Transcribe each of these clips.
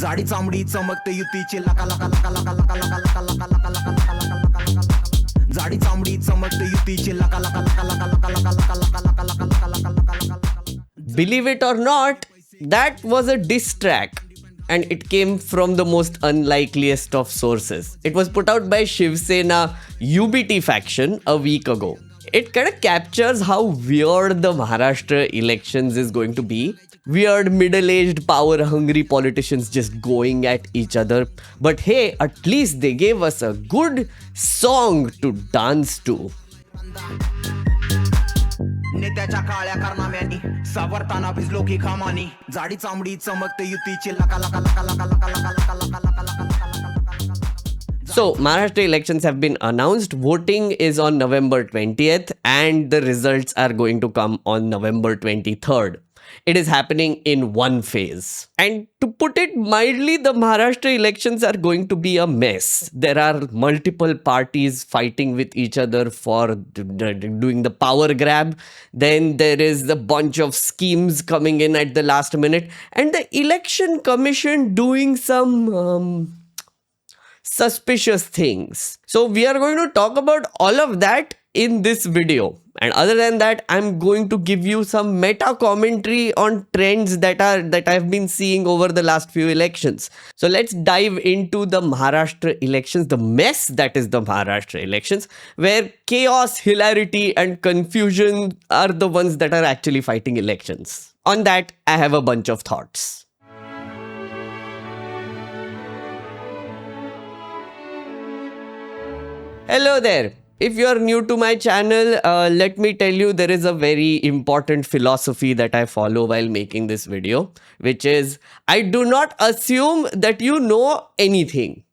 जाडी चामडी चमकते युतीची लका लका लका लका लका लका लका लका लका लका लका जाडी चामडी चमकते युतीची लका लका लका लका लका लका लका लका लका लका लका लका लका. Believe it or not, that was a diss track. And it came from the most unlikeliest of sources. It was put out by Shiv Sena UBT faction a week ago. It kind of captures how weird the Maharashtra elections is going to be. Weird middle-aged power-hungry politicians just going at each other. But hey, at least they gave us a good song to dance to. नेत्याच्या काळ्या कारनाम्यांनी सावरताना भिजलो की खामानी जाडी चामडी चमकते युतीची लका लका लका लका लका लका लका लका लका लका लका. So, Maharashtra elections have been announced. Voting is on November 20th and the results are going to come on November 23rd. It is happening in one phase. And to put it mildly, the Maharashtra elections are going to be a mess. There are multiple parties fighting with each other for doing the power grab. Then there is a bunch of schemes coming in at the last minute. And the election commission doing some suspicious things. So we are going to talk about all of that in this video. And other than that, I'm going to give you some meta commentary on trends that I've been seeing over the last few elections. So let's dive into the Maharashtra elections, the mess that is the Maharashtra elections, where chaos, hilarity and confusion are the ones that are actually fighting elections. On that, I have a bunch of thoughts. Hello there. If you are new to my channel, let me tell you there is a very important philosophy that I follow while making this video, which is I do not assume that you know anything.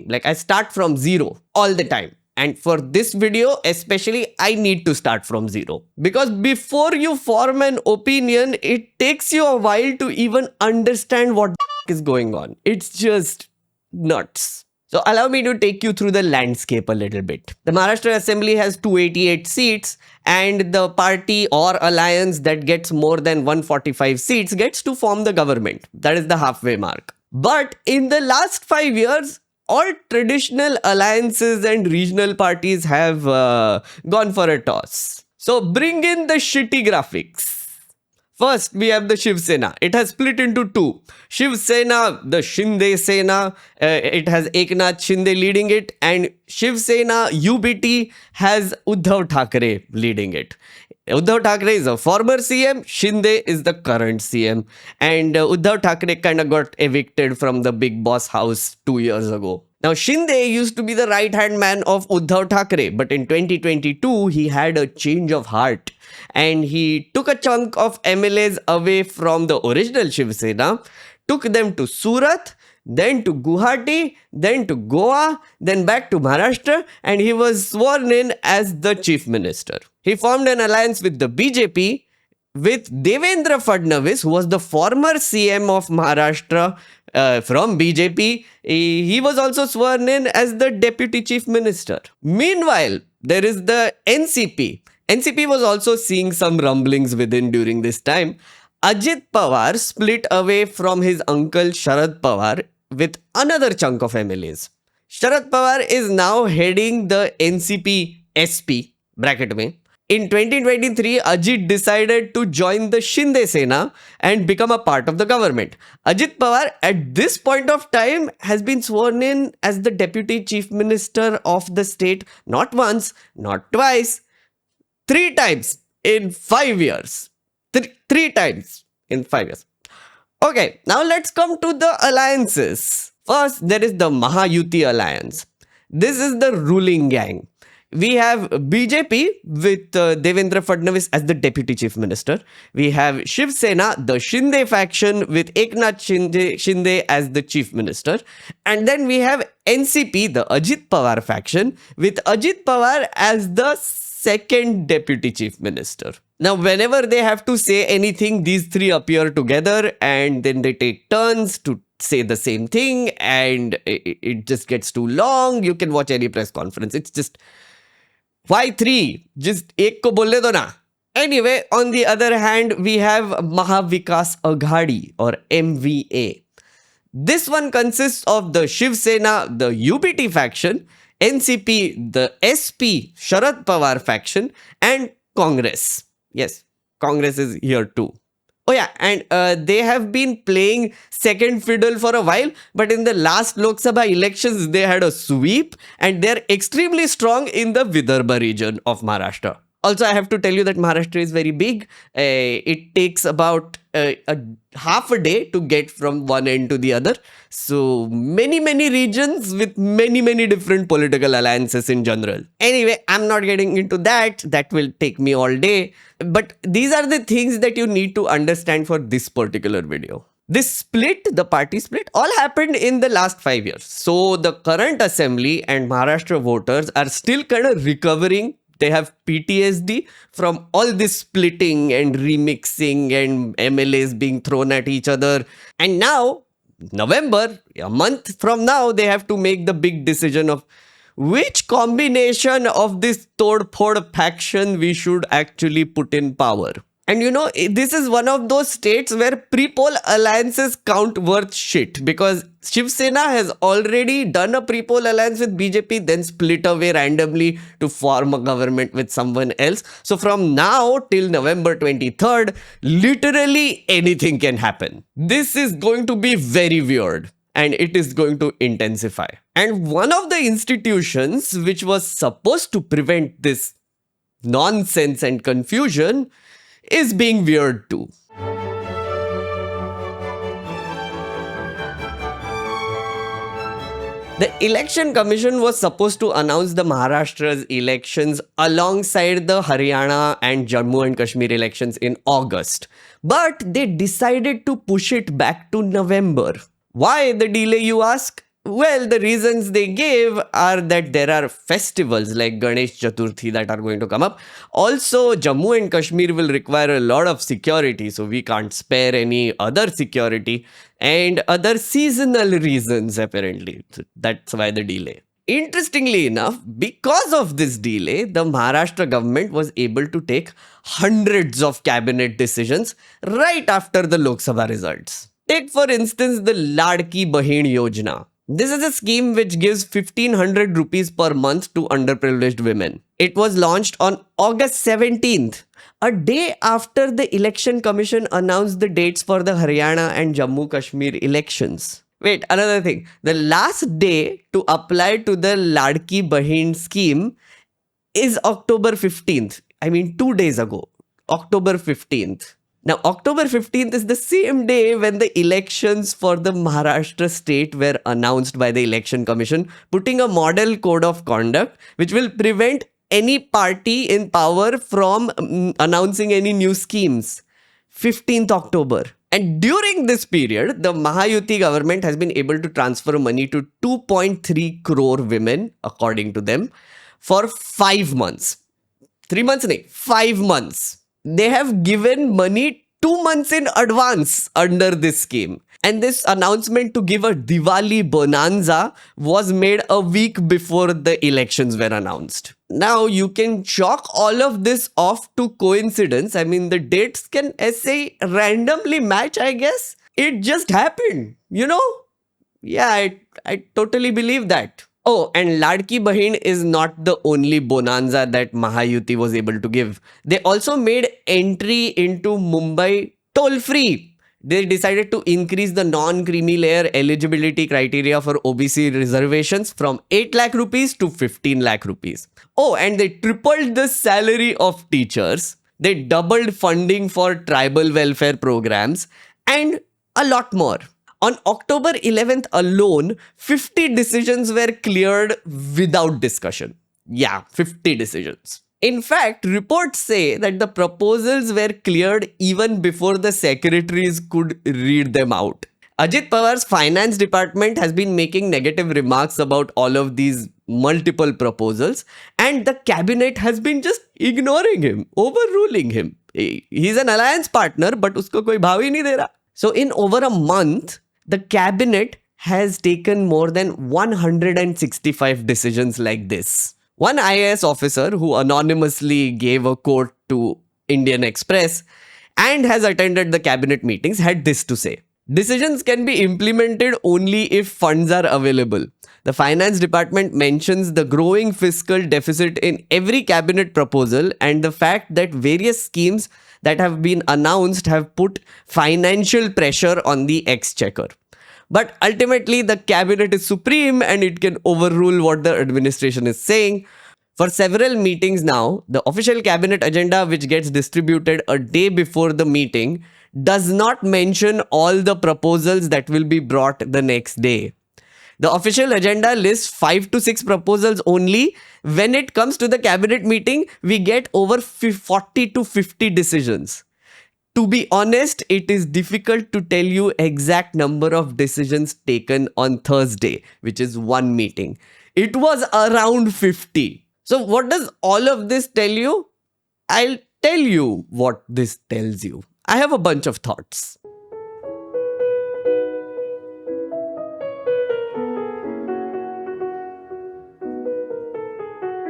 Like I start from zero all the time. And for this video, especially, I need to start from zero. Because before you form an opinion, it takes you a while to even understand what is going on. It's just nuts. So allow me to take you through the landscape a little bit. The Maharashtra Assembly has 288 seats and the party or alliance that gets more than 145 seats gets to form the government. That is the halfway mark. But in the last 5 years, all traditional alliances and regional parties have gone for a toss. So bring in the shitty graphics. First, we have the Shiv Sena. It has split into two. Shiv Sena, the Shinde Sena, it has Eknath Shinde leading it, and Shiv Sena UBT has Uddhav Thackeray leading it. Uddhav Thackeray is a former CM, Shinde is the current CM, and Uddhav Thackeray kind of got evicted from the big boss house 2 years ago. Now, Shinde used to be the right-hand man of Uddhav Thackeray, but in 2022, he had a change of heart and he took a chunk of MLAs away from the original Shiv Sena, took them to Surat, then to Guwahati, then to Goa, then back to Maharashtra, and he was sworn in as the chief minister. He formed an alliance with the BJP, with Devendra Fadnavis, who was the former CM of Maharashtra from BJP. He was also sworn in as the deputy chief minister. Meanwhile, there is the NCP. NCP was also seeing some rumblings within during this time. Ajit Pawar split away from his uncle Sharad Pawar with another chunk of MLAs. Sharad Pawar is now heading the NCP SP, bracket mein. In 2023, Ajit decided to join the Shinde Sena and become a part of the government. Ajit Pawar, at this point of time, has been sworn in as the deputy chief minister of the state not once, not twice, 3 times in 5 years. Three times in 5 years. Okay, now let's come to the alliances. First, there is the Mahayuti alliance. This is the ruling gang. We have BJP with Devendra Fadnavis as the deputy chief minister. We have Shiv Sena, the Shinde faction with Eknath Shinde as the chief minister. And then we have NCP, the Ajit Pawar faction with Ajit Pawar as the second deputy chief minister. Now, whenever they have to say anything, these three appear together and then they take turns to say the same thing and it just gets too long. You can watch any press conference. It's just... Why 3? Just ek ko bolle do na. Anyway, on the other hand, we have Mahavikas Aghadi or MVA. This one consists of the Shiv Sena, the UBT faction, NCP, the SP, Sharad Pawar faction, and Congress. Yes, Congress is here too. Oh yeah, and they have been playing second fiddle for a while, but in the last Lok Sabha elections, they had a sweep, and they're extremely strong in the Vidarbha region of Maharashtra. Also, I have to tell you that Maharashtra is very big. It takes about a half a day to get from one end to the other. So many regions with many different political alliances in general. Anyway, I'm not getting into that. That will take me all day. But these are the things that you need to understand for this particular video. This split, the party split, all happened in the last 5 years. So the current assembly and Maharashtra voters are still kind of recovering. They have PTSD from all this splitting and remixing and MLAs being thrown at each other. And now, November, a month from now, they have to make the big decision of which combination of this Tod-Phod faction we should actually put in power. And you know, this is one of those states where pre-poll alliances count worth shit, because Shiv Sena has already done a pre-poll alliance with BJP, then split away randomly to form a government with someone else. So from now till November 23rd, literally anything can happen. This is going to be very weird, and it is going to intensify. And one of the institutions which was supposed to prevent this nonsense and confusion is being weird too. The Election Commission was supposed to announce the Maharashtra's elections alongside the Haryana and Jammu and Kashmir elections in August. But they decided to push it back to November. Why the delay, you ask? Well, the reasons they gave are that there are festivals like Ganesh Chaturthi that are going to come up. Also, Jammu and Kashmir will require a lot of security, so we can't spare any other security, and other seasonal reasons apparently. That's why the delay. Interestingly enough, because of this delay, the Maharashtra government was able to take hundreds of cabinet decisions right after the Lok Sabha results. Take for instance the Ladki Bahin Yojana. This is a scheme which gives 1500 rupees per month to underprivileged women. It was launched on August 17th, a day after the Election Commission announced the dates for the Haryana and Jammu Kashmir elections. Wait, another thing. The last day to apply to the Ladki Bahin scheme is October 15th. I mean 2 days ago. October 15th. Now, October 15th is the same day when the elections for the Maharashtra state were announced by the Election Commission, putting a model code of conduct which will prevent any party in power from announcing any new schemes. 15th October. And during this period, the Mahayuti government has been able to transfer money to 2.3 crore women, according to them, for 5 months. 3 months? No, 5 months. They have given money 2 months in advance under this scheme. And this announcement to give a Diwali bonanza was made a week before the elections were announced. Now you can chalk all of this off to coincidence. I mean, the dates can say randomly match, I guess. It just happened, you know? Yeah, I totally believe that. Oh, and Ladki Bahin is not the only bonanza that Mahayuti was able to give. They also made entry into Mumbai toll-free. They decided to increase the non-creamy layer eligibility criteria for OBC reservations from 8 lakh rupees to 15 lakh rupees. Oh, and they tripled the salary of teachers. They doubled funding for tribal welfare programs and a lot more. On October 11th alone, 50 decisions were cleared without discussion. Yeah, 50 decisions. In fact, reports say that the proposals were cleared even before the secretaries could read them out. Ajit Pawar's finance department has been making negative remarks about all of these multiple proposals, and the cabinet has been just ignoring him, overruling him. He's an alliance partner, but usko koi bhav hi nahi de raha. So in over a month, the cabinet has taken more than 165 decisions like this. One IAS officer who anonymously gave a quote to Indian Express and has attended the cabinet meetings had this to say. Decisions can be implemented only if funds are available. The finance department mentions the growing fiscal deficit in every cabinet proposal and the fact that various schemes that have been announced have put financial pressure on the exchequer. But ultimately, the cabinet is supreme and it can overrule what the administration is saying. For several meetings now, the official cabinet agenda, which gets distributed a day before the meeting, does not mention all the proposals that will be brought the next day. The official agenda lists 5 to 6 proposals only. When it comes to the cabinet meeting, we get over 40 to 50 decisions. To be honest, it is difficult to tell you exact number of decisions taken on Thursday, which is one meeting. It was around 50. So what does all of this tell you? I'll tell you what this tells you. I have a bunch of thoughts.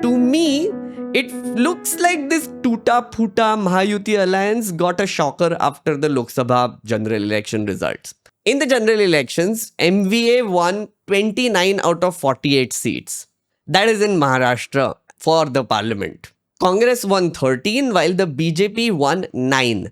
To me, it looks like this Tuta Phuta Mahayuti alliance got a shocker after the Lok Sabha general election results. In the general elections, MVA won 29 out of 48 seats. That is in Maharashtra for the parliament. Congress won 13 while the BJP won 9.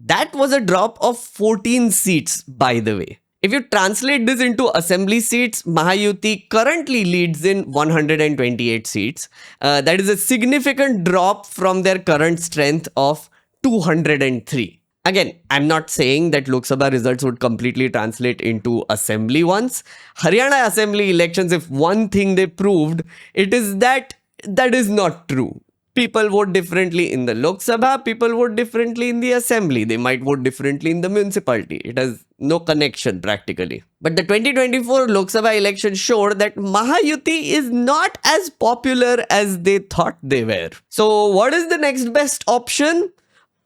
That was a drop of 14 seats, by the way. If you translate this into assembly seats, Mahayuti currently leads in 128 seats. That is a significant drop from their current strength of 203. Again, I'm not saying that Lok Sabha results would completely translate into assembly ones. Haryana assembly elections, if one thing they proved, it is that is not true. People vote differently in the Lok Sabha, people vote differently in the assembly. They might vote differently in the municipality. It has no connection practically. But the 2024 Lok Sabha election showed that Mahayuti is not as popular as they thought they were. So what is the next best option?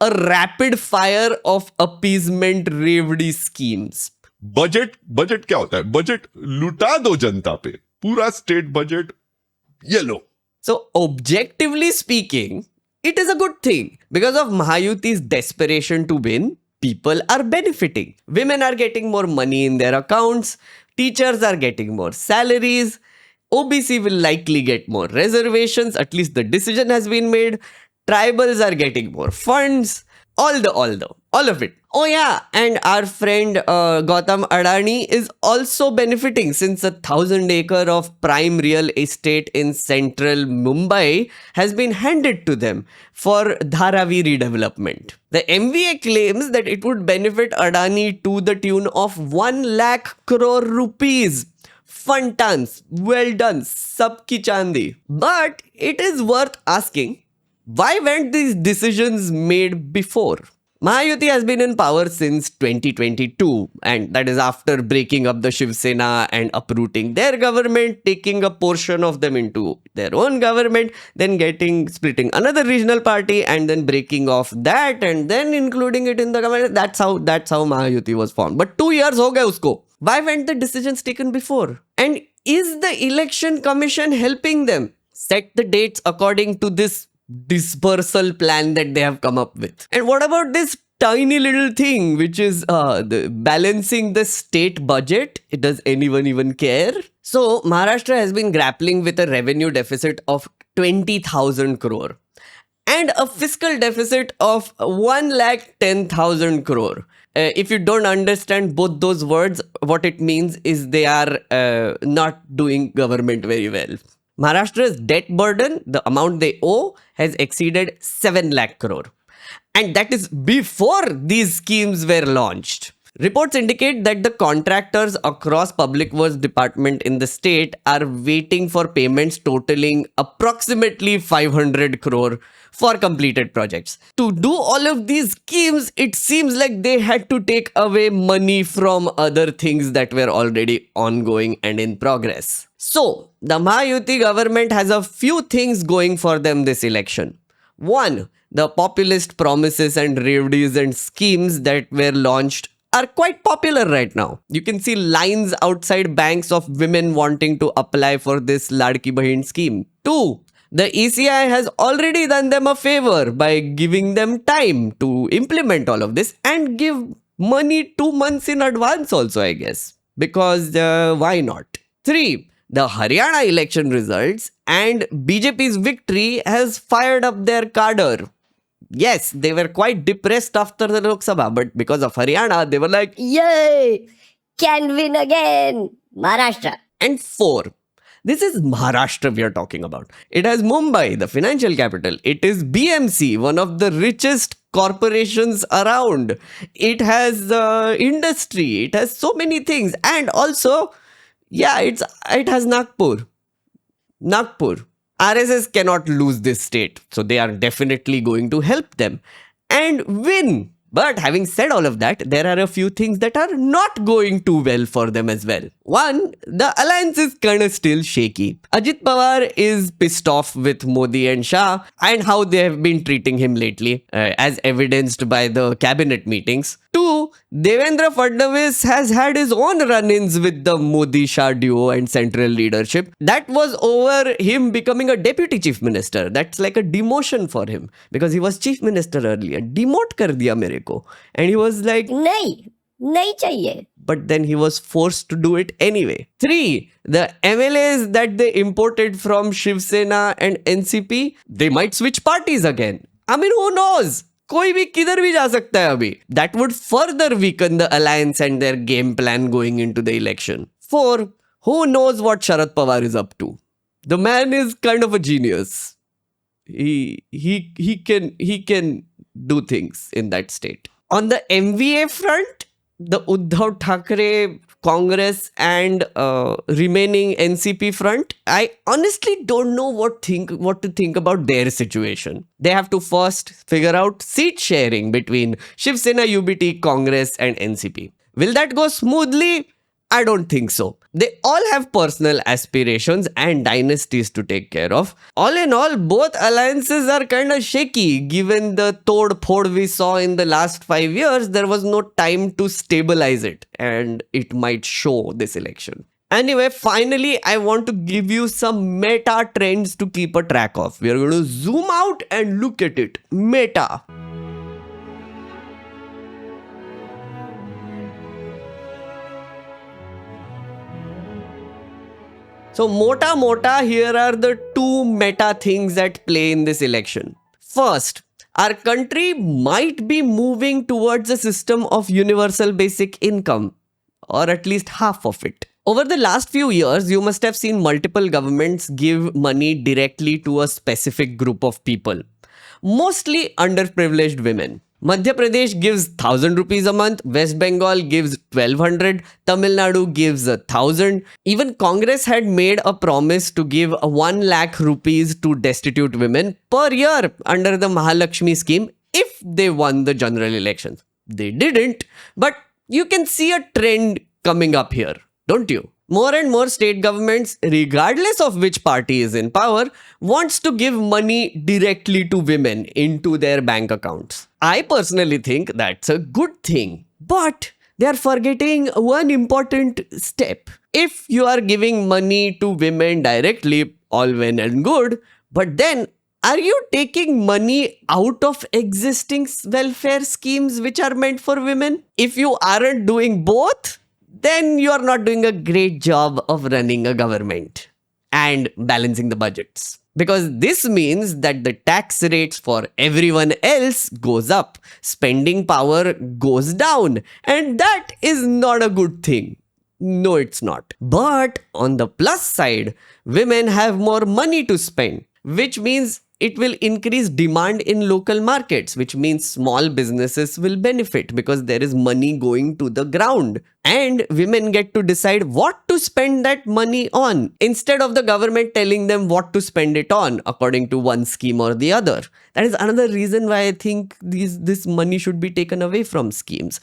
A rapid fire of appeasement रेवड़ी schemes. Budget क्या होता है? Budget लुटा दो जनता पे, पूरा state budget ये लो. So objectively speaking, it is a good thing. Because of Mahayuti's desperation to win, people are benefiting. Women are getting more money in their accounts. Teachers are getting more salaries. OBC will likely get more reservations. At least the decision has been made. Tribals are getting more funds. All of it. Oh yeah, and our friend Gautam Adani is also benefiting since 1,000 acre of prime real estate in central Mumbai has been handed to them for Dharavi redevelopment. The MVA claims that it would benefit Adani to the tune of 1 lakh crore rupees. Fun tons, well done, sabki chandi. But it is worth asking, why weren't these decisions made before? Mahayuti has been in power since 2022, and that is after breaking up the Shiv Sena and uprooting their government, taking a portion of them into their own government, then splitting another regional party, and then breaking off that, and then including it in the government. That's how Mahayuti was formed. But 2 years ho gaye usko. Why weren't the decisions taken before? And is the election commission helping them set the dates according to this dispersal plan that they have come up with? And what about this tiny little thing which is balancing the state budget? Does anyone even care? So Maharashtra has been grappling with a revenue deficit of 20,000 crore and a fiscal deficit of 1,10,000 crore. If you don't understand both those words, what it means is they are not doing government very well. Maharashtra's debt burden, the amount they owe, has exceeded 7 lakh crore. And that is before these schemes were launched. Reports indicate that the contractors across public works department in the state are waiting for payments totaling approximately 500 crore for completed projects. To do all of these schemes, it seems like they had to take away money from other things that were already ongoing and in progress. So, the Mahayuti government has a few things going for them this election. One, the populist promises and revdies and schemes that were launched are quite popular right now. You can see lines outside banks of women wanting to apply for this Ladki Bahin scheme. 2. The ECI has already done them a favor by giving them time to implement all of this and give money 2 months in advance also, I guess. Because why not? 3. The Haryana election results and BJP's victory has fired up their cadre. Yes, they were quite depressed after the Lok Sabha, but because of Haryana, they were like, Yay! Can win again! Maharashtra. and 4. This is Maharashtra we are talking about. It has Mumbai, the financial capital. It is BMC, one of the richest corporations around. It has industry. It has so many things. And also, yeah, it has Nagpur. Nagpur. RSS cannot lose this state. So they are definitely going to help them and win. But having said all of that, there are a few things that are not going too well for them as well. One, the alliance is kind of still shaky. Ajit Pawar is pissed off with Modi and Shah and how they have been treating him lately, as evidenced by the cabinet meetings. 2, Devendra Fadnavis has had his own run-ins with the Modi-Shah duo and central leadership. That was over him becoming a deputy chief minister. That's like a demotion for him because he was chief minister earlier. Demote kar diya mere ko. And he was like, नहीं चाहिए. but then he was forced to do it anyway. 3, the MLAs that they imported from Shiv Sena and NCP, they might switch parties again. I mean, who knows? कोई भी किधर भी जा सकता है अभी. That would further weaken the alliance and their game plan going into the election. 4, who knows what Sharad Pawar is up to? The man is kind of a genius. He can do things in that state. On the MVA front, the Uddhav Thackeray Congress and remaining NCP front, I honestly don't know what to think about their situation. They have to first figure out seat sharing between Shiv Sena, UBT, Congress and NCP. Will that go smoothly? I don't think so. They all have personal aspirations and dynasties to take care of. All in all, both alliances are kind of shaky. Given the tod-phod we saw in the last 5 years, there was no time to stabilize it, and it might show this election. Anyway, finally, I want to give you some meta trends to keep a track of. We are going to zoom out and look at it. Meta. So mota, here are the 2 meta things at play in this election. First, our country might be moving towards a system of universal basic income, or at least half of it. Over the last few years, you must have seen multiple governments give money directly to a specific group of people, mostly underprivileged women. Madhya Pradesh gives 1,000 rupees a month, West Bengal gives 1,200, Tamil Nadu gives 1,000. Even Congress had made a promise to give 1 lakh rupees to destitute women per year under the Mahalakshmi scheme if they won the general elections. They didn't, but you can see a trend coming up here, don't you? More and more state governments, regardless of which party is in power, wants to give money directly to women into their bank accounts. I personally think that's a good thing, but they are forgetting one important step. If you are giving money to women directly, all well and good, but then are you taking money out of existing welfare schemes which are meant for women? If you aren't doing both, then you are not doing a great job of running a government and balancing the budgets. Because this means that the tax rates for everyone else goes up, spending power goes down, and that is not a good thing. No, it's not. But on the plus side, women have more money to spend, which means it will increase demand in local markets, which means small businesses will benefit because there is money going to the ground. And women get to decide what to spend that money on instead of the government telling them what to spend it on according to one scheme or the other. That is another reason why I think this money should be taken away from schemes.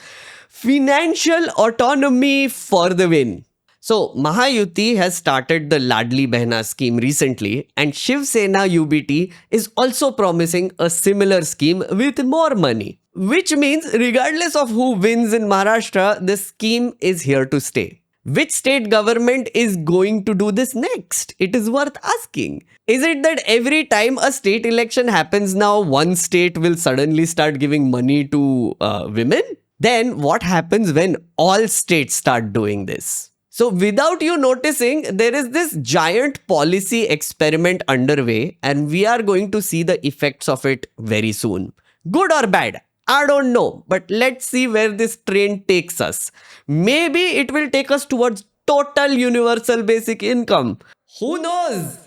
Financial autonomy for the win. So, Mahayuti has started the Ladli Behna scheme recently, and Shiv Sena UBT is also promising a similar scheme with more money. Which means, regardless of who wins in Maharashtra, the scheme is here to stay. Which state government is going to do this next? It is worth asking. Is it that every time a state election happens now, one state will suddenly start giving money to women? Then what happens when all states start doing this? So without you noticing, there is this giant policy experiment underway, and we are going to see the effects of it very soon. Good or bad? I don't know, but let's see where this train takes us. Maybe it will take us towards total universal basic income. Who knows?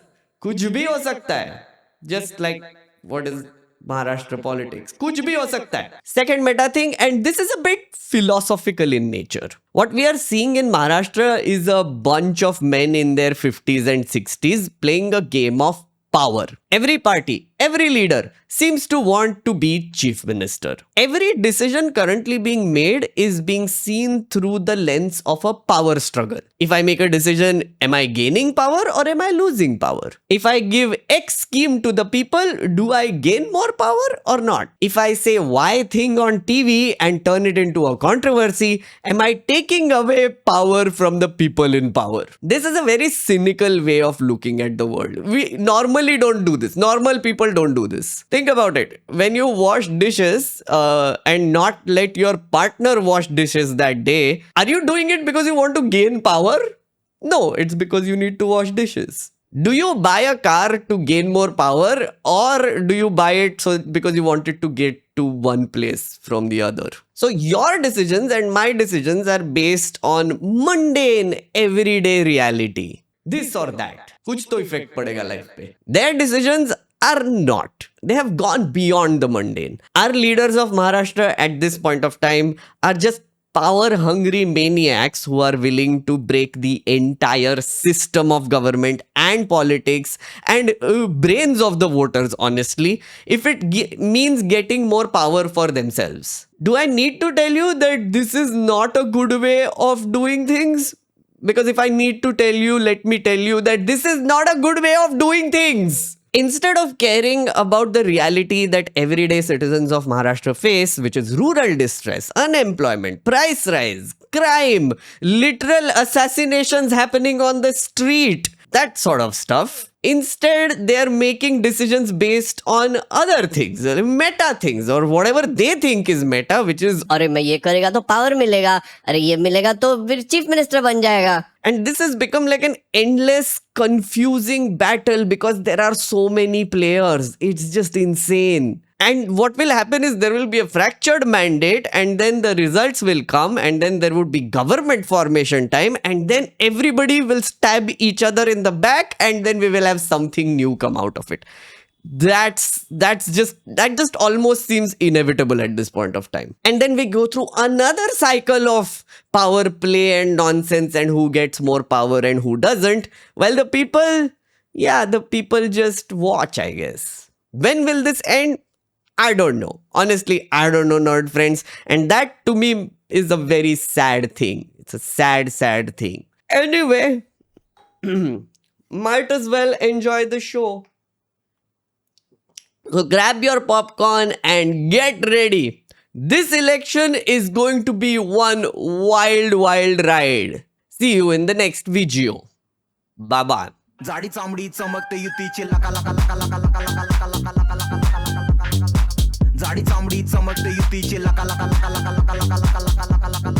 कुछ भी हो सकता है. Just like what is Maharashtra politics. कुछ भी हो सकता है. Second meta thing, and this is a bit philosophical in nature. What we are seeing in Maharashtra is a bunch of men in their 50s and 60s playing a game of power. Every party, every leader seems to want to be chief minister. Every decision currently being made is being seen through the lens of a power struggle. If I make a decision, am I gaining power or am I losing power? If I give X scheme to the people, do I gain more power or not? If I say Y thing on TV and turn it into a controversy, am I taking away power from the people in power? This is a very cynical way of looking at the world. We normally don't do this. Normal people don't do this. Think about it. When you wash dishes and not let your partner wash dishes that day, are you doing it because you want to gain power? No, it's because you need to wash dishes. Do you buy a car to gain more power, or do you buy it so because you wanted to get to one place from the other? So your decisions and my decisions are based on mundane everyday reality. This or that. कुछ तो effect पड़ेगा life पे. Their decisions are not. They have gone beyond the mundane. Our leaders of Maharashtra at this point of time are just power-hungry maniacs who are willing to break the entire system of government and politics and brains of the voters, honestly, if it means getting more power for themselves. Do I need to tell you that this is not a good way of doing things? Because if I need to tell you, let me tell you that this is not a good way of doing things. Instead of caring about the reality that everyday citizens of Maharashtra face, which is rural distress, unemployment, price rise, crime, literal assassinations happening on the street, that sort of stuff. Instead, they are making decisions based on other things, meta things, or whatever they think is meta, which is, अरे मैं ये करेगा तो power मिलेगा, अरे ये मिलेगा तो फिर चीफ मिनिस्टर बन जाएगा. and this has become like an endless, confusing battle because there are so many players. It's just insane. And what will happen is there will be a fractured mandate, and then the results will come, and then there would be government formation time, and then everybody will stab each other in the back, and then we will have something new come out of it. That just almost seems inevitable at this point of time. And then we go through another cycle of power play and nonsense and who gets more power and who doesn't. Well, the people just watch, I guess. When will this end? I don't know. Honestly, I don't know, nerd friends. And that to me is a very sad thing. It's a sad, sad thing. Anyway, might as well enjoy the show. So grab your popcorn and get ready. This election is going to be one wild, wild ride. See you in the next video. Bye-bye. जाडी चामडी चमकते युतीची लका लका लका लका लका लका लका लका लका लका लका लका लका जाडी चामडी चमकते युतीची लका लका लका लका लका लका लका लका लका लका